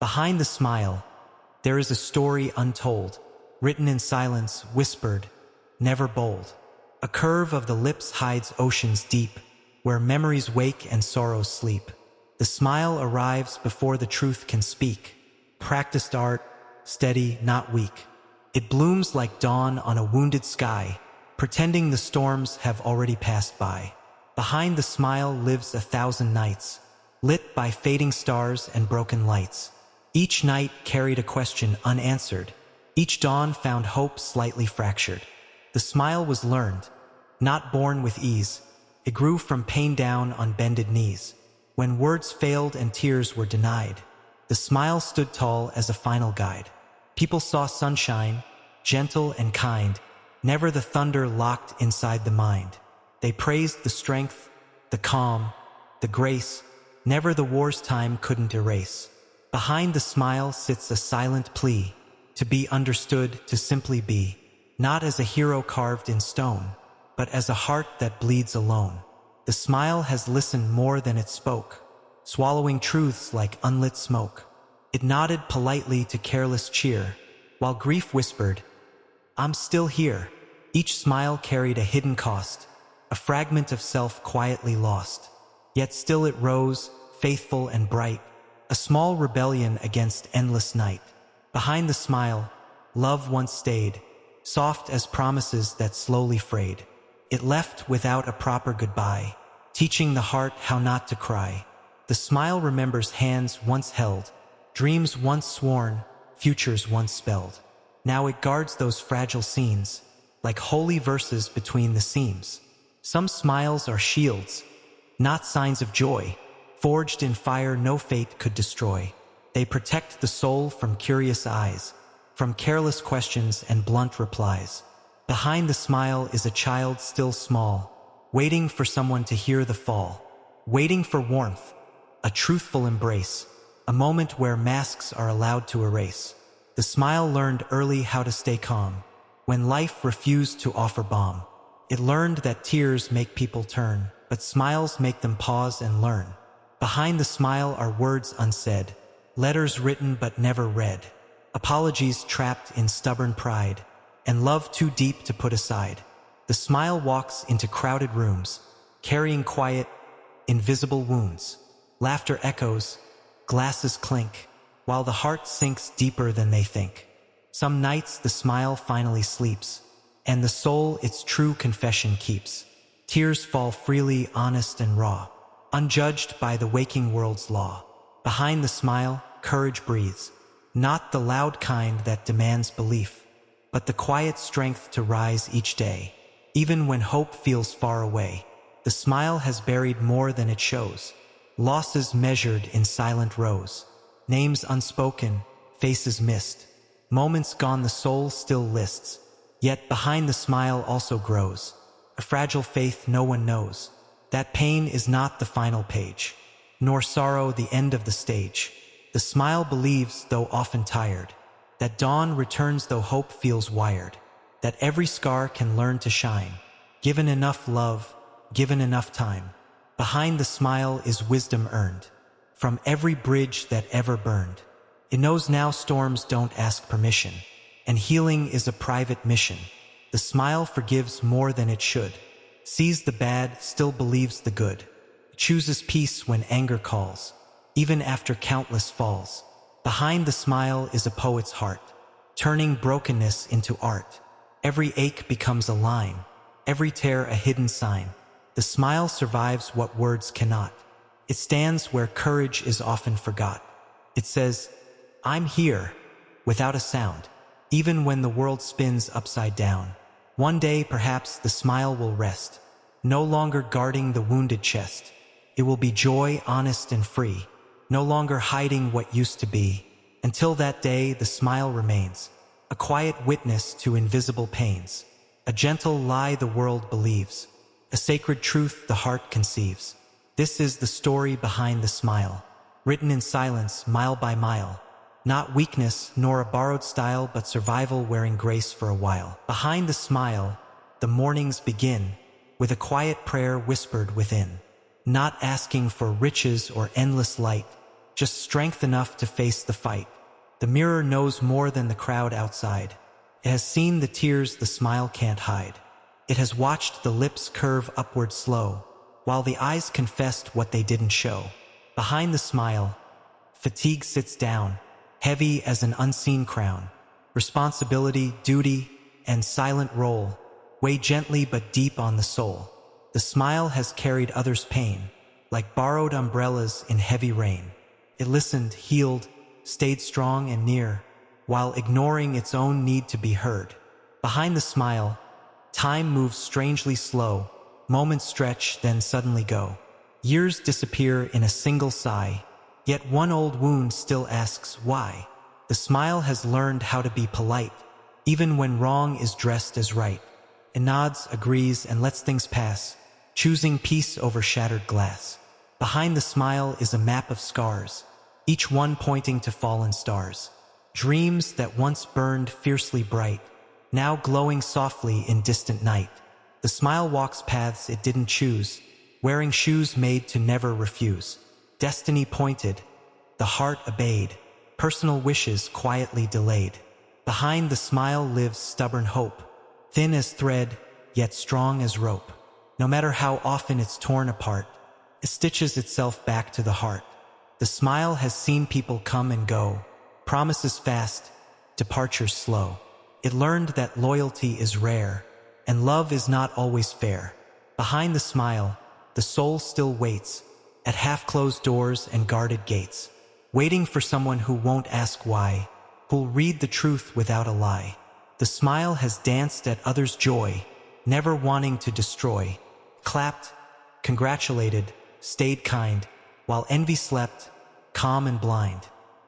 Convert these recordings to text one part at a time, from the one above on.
Behind the smile, there is a story untold, written in silence, whispered, never bold. A curve of the lips hides oceans deep, where memories wake and sorrows sleep. The smile arrives before the truth can speak. Practiced art, steady, not weak. It blooms like dawn on a wounded sky, pretending the storms have already passed by. Behind the smile lives 1,000 nights, lit by fading stars and broken lights. Each night carried a question unanswered. Each dawn found hope slightly fractured. The smile was learned, not born with ease. It grew from pain down on bended knees. When words failed and tears were denied, the smile stood tall as a final guide. People saw sunshine, gentle and kind, never the thunder locked inside the mind. They praised the strength, the calm, the grace, never the war's time couldn't erase. Behind the smile sits a silent plea, to be understood, to simply be, not as a hero carved in stone, but as a heart that bleeds alone. The smile has listened more than it spoke, swallowing truths like unlit smoke. It nodded politely to careless cheer, while grief whispered, "I'm still here." Each smile carried a hidden cost, a fragment of self quietly lost. Yet still it rose, faithful and bright, a small rebellion against endless night. Behind the smile, love once stayed, soft as promises that slowly frayed. It left without a proper goodbye, teaching the heart how not to cry. The smile remembers hands once held, dreams once sworn, futures once spelled. Now it guards those fragile scenes, like holy verses between the seams. Some smiles are shields, not signs of joy, forged in fire no fate could destroy. They protect the soul from curious eyes, from careless questions and blunt replies. Behind the smile is a child still small, waiting for someone to hear the fall, waiting for warmth, a truthful embrace, a moment where masks are allowed to erase. The smile learned early how to stay calm, when life refused to offer balm. It learned that tears make people turn, but smiles make them pause and learn. Behind the smile are words unsaid, letters written but never read, apologies trapped in stubborn pride, and love too deep to put aside. The smile walks into crowded rooms, carrying quiet, invisible wounds. Laughter echoes, glasses clink, while the heart sinks deeper than they think. Some nights the smile finally sleeps, and the soul its true confession keeps. Tears fall freely, honest and raw, unjudged by the waking world's law. Behind the smile, courage breathes, not the loud kind that demands belief, but the quiet strength to rise each day, even when hope feels far away. The smile has buried more than it shows, losses measured in silent rows, names unspoken, faces missed, moments gone the soul still lists. Yet behind the smile also grows a fragile faith no one knows, that pain is not the final page, nor sorrow the end of the stage. The smile believes, though often tired, that dawn returns though hope feels wired, that every scar can learn to shine, given enough love, given enough time. Behind the smile is wisdom earned, from every bridge that ever burned. It knows now storms don't ask permission, and healing is a private mission. The smile forgives more than it should, sees the bad, still believes the good, chooses peace when anger calls, even after countless falls. Behind the smile is a poet's heart, turning brokenness into art. Every ache becomes a line, every tear a hidden sign. The smile survives what words cannot. It stands where courage is often forgot. It says, "I'm here," without a sound, even when the world spins upside down. One day, perhaps, the smile will rest, no longer guarding the wounded chest. It will be joy, honest and free, no longer hiding what used to be. Until that day, the smile remains, a quiet witness to invisible pains, a gentle lie the world believes, a sacred truth the heart conceives. This is the story behind the smile, written in silence, mile by mile. Not weakness, nor a borrowed style, but survival wearing grace for a while. Behind the smile, the mornings begin, with a quiet prayer whispered within. Not asking for riches or endless light, just strength enough to face the fight. The mirror knows more than the crowd outside. It has seen the tears the smile can't hide. It has watched the lips curve upward slow, while the eyes confessed what they didn't show. Behind the smile, fatigue sits down, heavy as an unseen crown. Responsibility, duty, and silent role weigh gently but deep on the soul. The smile has carried others' pain, like borrowed umbrellas in heavy rain. It listened, healed, stayed strong and near, while ignoring its own need to be heard. Behind the smile, time moves strangely slow. Moments stretch, then suddenly go. Years disappear in a single sigh, yet one old wound still asks why. The smile has learned how to be polite, even when wrong is dressed as right. It nods, agrees, and lets things pass, choosing peace over shattered glass. Behind the smile is a map of scars, each one pointing to fallen stars. Dreams that once burned fiercely bright, now glowing softly in distant night. The smile walks paths it didn't choose, wearing shoes made to never refuse. Destiny pointed, the heart obeyed, personal wishes quietly delayed. Behind the smile lives stubborn hope, thin as thread, yet strong as rope. No matter how often it's torn apart, it stitches itself back to the heart. The smile has seen people come and go, promises fast, departures slow. It learned that loyalty is rare, and love is not always fair. Behind the smile, the soul still waits, at half-closed doors and guarded gates, waiting for someone who won't ask why, who'll read the truth without a lie. The smile has danced at others' joy, never wanting to destroy. Clapped, congratulated, stayed kind, while envy slept, calm and blind.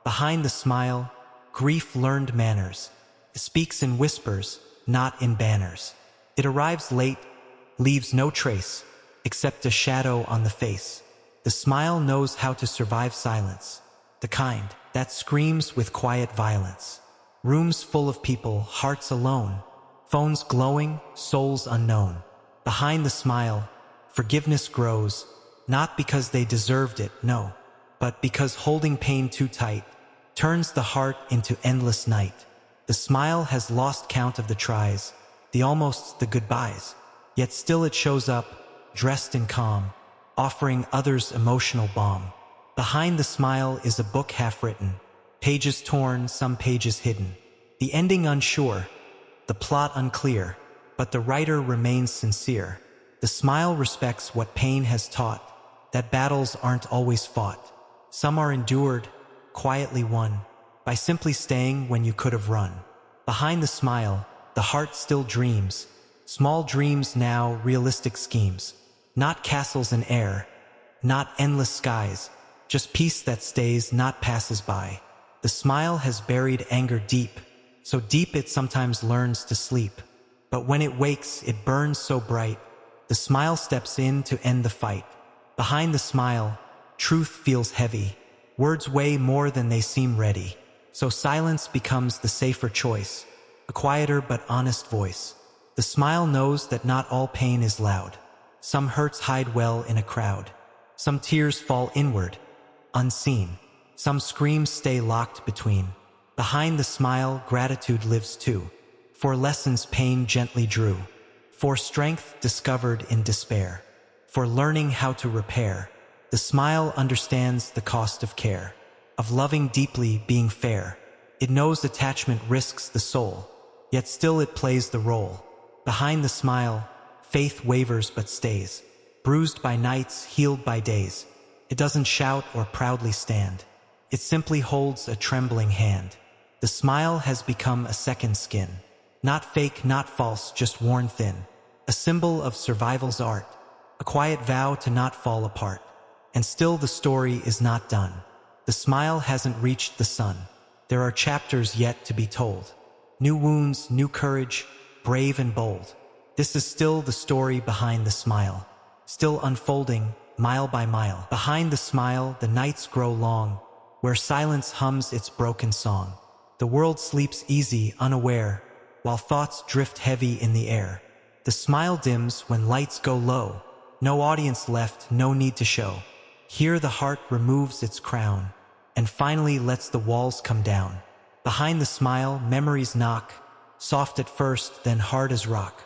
Behind the smile, grief learned manners. It speaks in whispers, not in banners. It arrives late, leaves no trace, except a shadow on the face. The smile knows how to survive silence, the kind that screams with quiet violence. Rooms full of people, hearts alone, phones glowing, souls unknown. Behind the smile, forgiveness grows, not because they deserved it, no, but because holding pain too tight turns the heart into endless night. The smile has lost count of the tries, the almosts, the goodbyes, yet still it shows up, dressed in calm, offering others emotional balm. Behind the smile is a book half written, pages torn, some pages hidden. The ending unsure, the plot unclear, but the writer remains sincere. The smile respects what pain has taught, that battles aren't always fought. Some are endured, quietly won, by simply staying when you could have run. Behind the smile, the heart still dreams, small dreams now, realistic schemes. Not castles in air, not endless skies, just peace that stays, not passes by. The smile has buried anger deep, so deep it sometimes learns to sleep. But when it wakes, it burns so bright, the smile steps in to end the fight. Behind the smile, truth feels heavy. Words weigh more than they seem ready. So silence becomes the safer choice, a quieter but honest voice. The smile knows that not all pain is loud. Some hurts hide well in a crowd. Some tears fall inward, unseen. Some screams stay locked between. Behind the smile, gratitude lives too, for lessons pain gently drew, for strength discovered in despair, for learning how to repair. The smile understands the cost of care, of loving deeply, being fair. It knows attachment risks the soul, yet still it plays the role. Behind the smile, faith wavers but stays, bruised by nights, healed by days. It doesn't shout or proudly stand. It simply holds a trembling hand. The smile has become a second skin, not fake, not false, just worn thin. A symbol of survival's art, a quiet vow to not fall apart. And still the story is not done. The smile hasn't reached the sun. There are chapters yet to be told. New wounds, new courage, brave and bold. This is still the story behind the smile, still unfolding, mile by mile. Behind the smile, the nights grow long, where silence hums its broken song. The world sleeps easy, unaware, while thoughts drift heavy in the air. The smile dims when lights go low. No audience left, no need to show. Here the heart removes its crown, and finally lets the walls come down. Behind the smile, memories knock, soft at first, then hard as rock.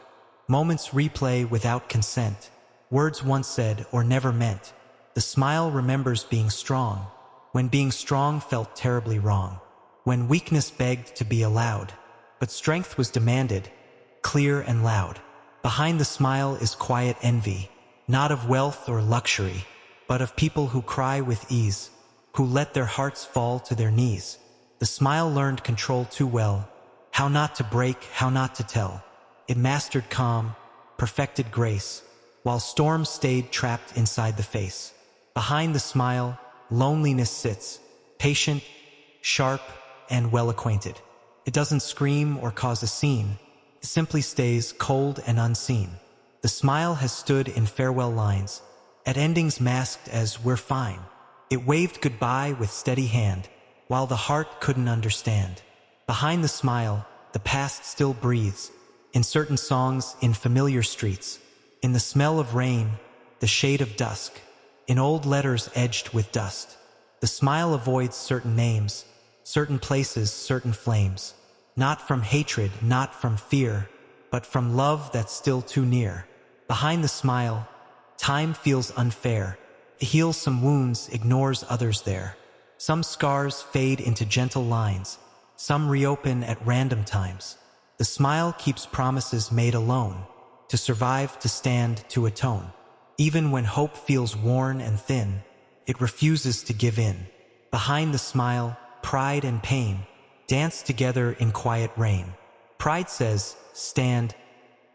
Moments replay without consent, words once said or never meant. The smile remembers being strong, when being strong felt terribly wrong, when weakness begged to be allowed, but strength was demanded, clear and loud. Behind the smile is quiet envy, not of wealth or luxury, but of people who cry with ease, who let their hearts fall to their knees. The smile learned control too well, how not to break, how not to tell. It mastered calm, perfected grace, while storms stayed trapped inside the face. Behind the smile, loneliness sits, patient, sharp, and well-acquainted. It doesn't scream or cause a scene. It simply stays cold and unseen. The smile has stood in farewell lines, at endings masked as "we're fine." It waved goodbye with steady hand, while the heart couldn't understand. Behind the smile, the past still breathes, in certain songs, in familiar streets, in the smell of rain, the shade of dusk, in old letters edged with dust. The smile avoids certain names, certain places, certain flames, not from hatred, not from fear, but from love that's still too near. Behind the smile, time feels unfair. It heals some wounds, ignores others there. Some scars fade into gentle lines, some reopen at random times. The smile keeps promises made alone, to survive, to stand, to atone. Even when hope feels worn and thin, it refuses to give in. Behind the smile, pride and pain dance together in quiet rain. Pride says, stand.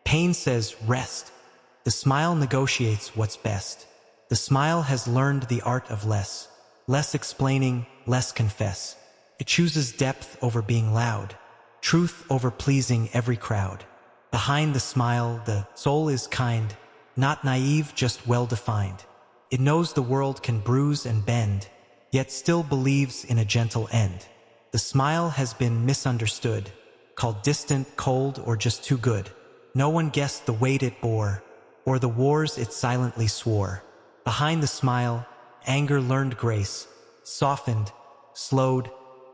Pain says, rest. The smile negotiates what's best. The smile has learned the art of less. Less explaining, less confess. It chooses depth over being loud, truth over pleasing every crowd. Behind the smile, the soul is kind, not naive, just well-defined. It knows the world can bruise and bend, yet still believes in a gentle end. The smile has been misunderstood, called distant, cold, or just too good. No one guessed the weight it bore, or the wars it silently swore. Behind the smile, anger learned grace, softened, slowed,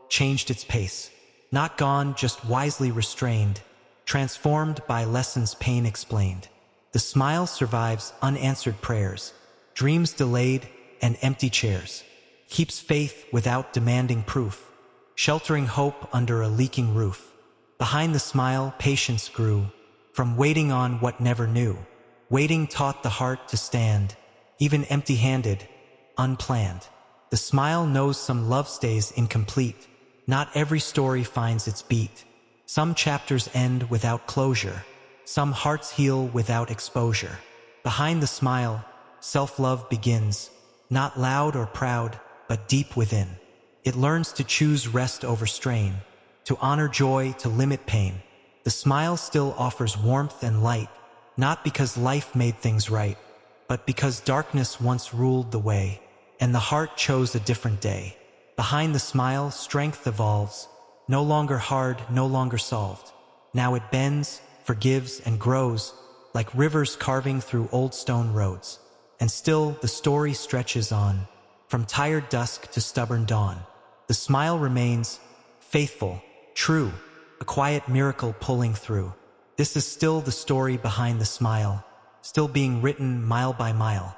changed its pace. Not gone, just wisely restrained, transformed by lessons pain explained. The smile survives unanswered prayers, dreams delayed, and empty chairs. Keeps faith without demanding proof, sheltering hope under a leaking roof. Behind the smile, patience grew, from waiting on what never knew. Waiting taught the heart to stand, even empty-handed, unplanned. The smile knows some love stays incomplete. Not every story finds its beat. Some chapters end without closure. Some hearts heal without exposure. Behind the smile, self-love begins, not loud or proud, but deep within. It learns to choose rest over strain, to honor joy, to limit pain. The smile still offers warmth and light, not because life made things right, but because darkness once ruled the way, and the heart chose a different day. Behind the smile, strength evolves, no longer hard, no longer solved. Now it bends, forgives, and grows, like rivers carving through old stone roads. And still, the story stretches on, from tired dusk to stubborn dawn. The smile remains, faithful, true, a quiet miracle pulling through. This is still the story behind the smile, still being written mile by mile.